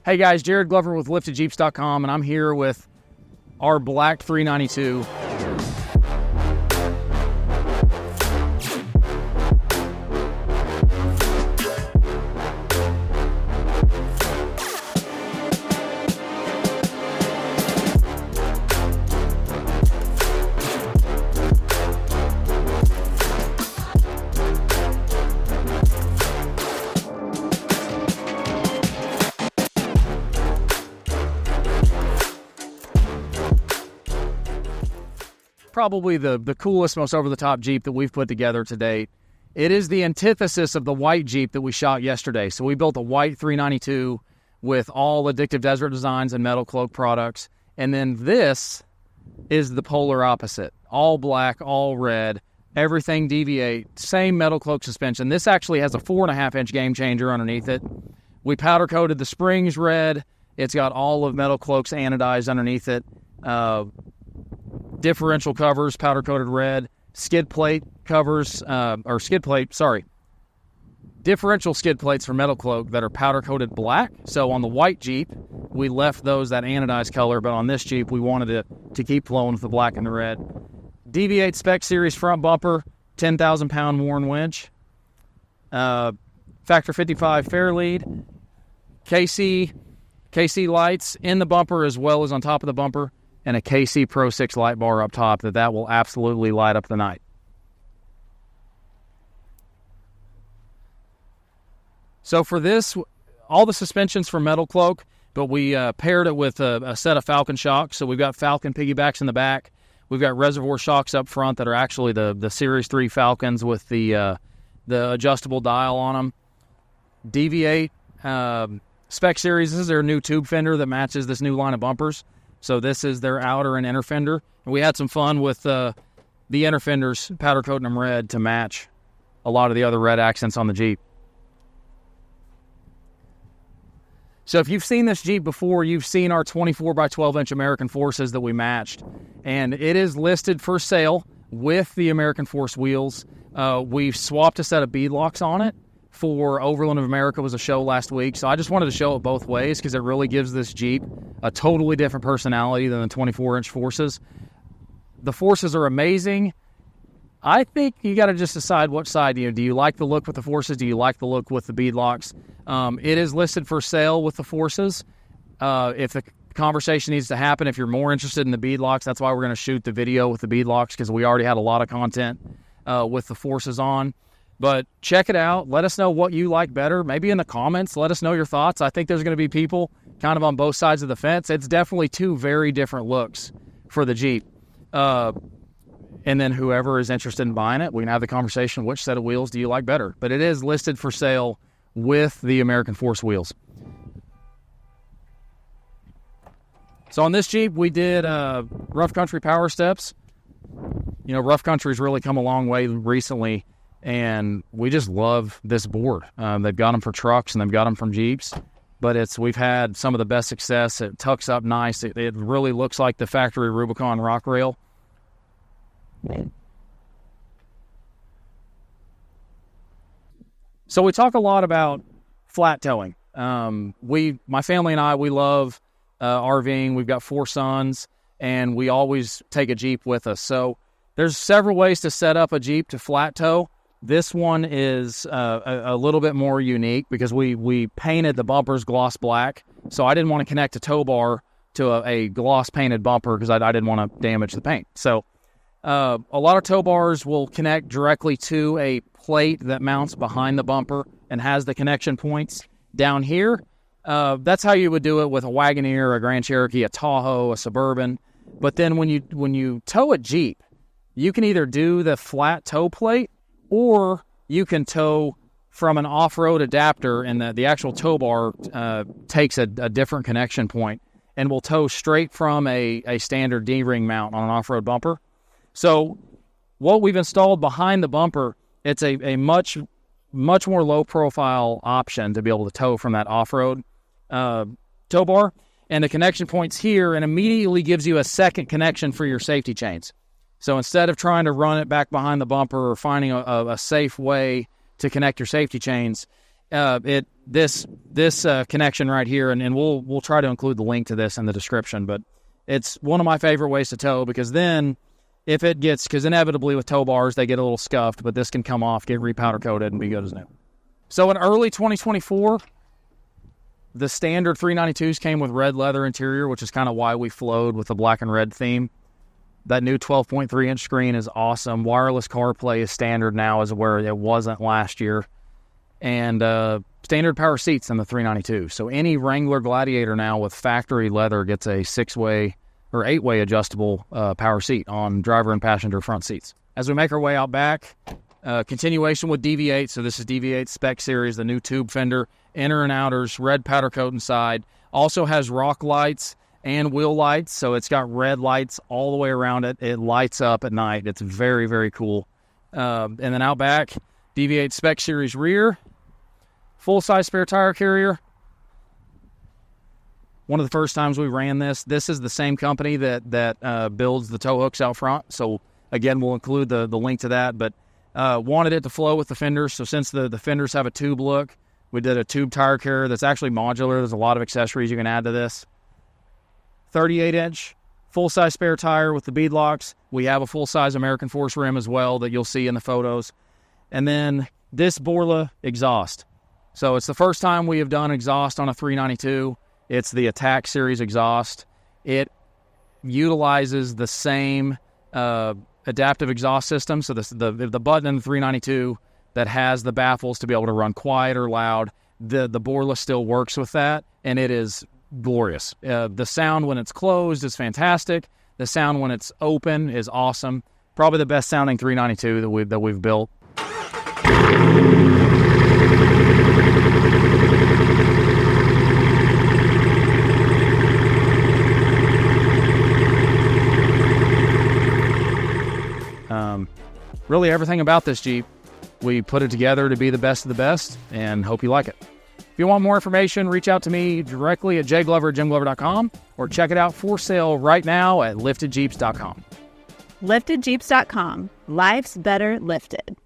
Hey guys, Jared Glover with liftedjeeps.com, and I'm here with our black 392. Probably the coolest, most over-the-top Jeep that we've put together to date. It is the antithesis of the white Jeep that we shot yesterday. So we built a white 392 with all Addictive Desert Designs and Metalcloack products. And then this is the polar opposite. All black, all red, everything Deviate, same Metalcloack suspension. This actually has a 4.5-inch game changer underneath it. We powder-coated the springs red. It's got all of Metalcloack's anodized underneath it. Differential covers, powder-coated red, differential skid plates for Metalcloack that are powder-coated black. So on the white Jeep, we left those that anodized color, but on this Jeep, we wanted to keep flowing with the black and the red. Deviate Spec Series front bumper, 10,000-pound Warren winch, Factor 55 fair lead, KC lights in the bumper as well as on top of the bumper, and a KC Pro 6 light bar up top that will absolutely light up the night. So for this, all the suspension's from Metalcloack, but we paired it with a set of Falcon Shocks. So we've got Falcon piggybacks in the back. We've got reservoir shocks up front that are actually the Series 3 Falcons with the adjustable dial on them. Deviate Spec Series, this is their new tube fender that matches this new line of bumpers. So this is their outer and inner fender. And we had some fun with the inner fenders, powder coating them red to match a lot of the other red accents on the Jeep. So if you've seen this Jeep before, you've seen our 24 by 12 inch American Forces that we matched. And it is listed for sale with the American Force wheels. We've swapped a set of beadlocks on it for Overland of America was a show last week. So I just wanted to show it both ways because it really gives this Jeep a totally different personality than the 24-inch Forces. The Forces are amazing. I think you got to just decide what side. Do you like the look with the Forces? Do you like the look with the beadlocks? It is listed for sale with the Forces. If the conversation needs to happen, if you're more interested in the beadlocks, that's why we're going to shoot the video with the beadlocks because we already had a lot of content with the Forces on. But check it out. Let us know what you like better. Maybe in the comments, let us know your thoughts. I think there's going to be people kind of on both sides of the fence. It's definitely two very different looks for the Jeep. And then whoever is interested in buying it, we can have the conversation, which set of wheels do you like better? But it is listed for sale with the American Force wheels. So on this Jeep, we did rough country power steps. Rough country's really come a long way recently. And we just love this board. They've got them for trucks and they've got them from Jeeps. But we've had some of the best success. It tucks up nice. It really looks like the factory Rubicon rock rail. So we talk a lot about flat towing. My family and I, we love RVing. We've got 4 sons, and we always take a Jeep with us. So there's several ways to set up a Jeep to flat tow. This one is a little bit more unique because we painted the bumpers gloss black. So I didn't want to connect a tow bar to a gloss painted bumper because I didn't want to damage the paint. So a lot of tow bars will connect directly to a plate that mounts behind the bumper and has the connection points down here. That's how you would do it with a Wagoneer, a Grand Cherokee, a Tahoe, a Suburban. But then when you tow a Jeep, you can either do the flat tow plate or you can tow from an off-road adapter, and the actual tow bar takes a different connection point and will tow straight from a standard D-ring mount on an off-road bumper. So what we've installed behind the bumper, it's a much more low-profile option to be able to tow from that off-road tow bar. And the connection point's here and immediately gives you a second connection for your safety chains. So instead of trying to run it back behind the bumper or finding a safe way to connect your safety chains, it this connection right here, and we'll try to include the link to this in the description, but it's one of my favorite ways to tow, because then if it gets, because inevitably with tow bars, they get a little scuffed, but this can come off, get repowder coated, and be good as new. So in early 2024, the standard 392s came with red leather interior, which is kind of why we flowed with the black and red theme. That new 12.3-inch screen is awesome. Wireless CarPlay is standard now, as where it wasn't last year. And standard power seats in the 392. So any Wrangler Gladiator now with factory leather gets a 6-way or 8-way adjustable power seat on driver and passenger front seats. As we make our way out back, continuation with DV8. So this is DV8 Spec Series, the new tube fender, inner and outers, red powder coat inside. Also has rock lights and wheel lights, so it's got red lights all the way around it. It lights up at night. It's very, very cool. And then out back, DV8 Spec Series rear, full-size spare tire carrier. One of the first times we ran this is the same company that builds the tow hooks out front. So again, we'll include the link to that, but wanted it to flow with the fenders. So since the fenders have a tube look, we did a tube tire carrier that's actually modular. There's a lot of accessories you can add to this. 38-inch full-size spare tire with the bead locks. We have a full-size American Force rim as well that you'll see in the photos. And then this Borla exhaust. So it's the first time we have done exhaust on a 392. It's the Attack Series exhaust. It utilizes the same adaptive exhaust system. So the button in the 392 that has the baffles to be able to run quiet or loud, the Borla still works with that, and it is glorious. The sound when it's closed is fantastic. The sound when it's open is awesome. Probably the best sounding 392 that we've built. Really everything about this Jeep, we put it together to be the best of the best, and hope you like it. If you want more information, reach out to me directly at jglover@jimglover.com, or check it out for sale right now at liftedjeeps.com. Liftedjeeps.com. Life's better lifted.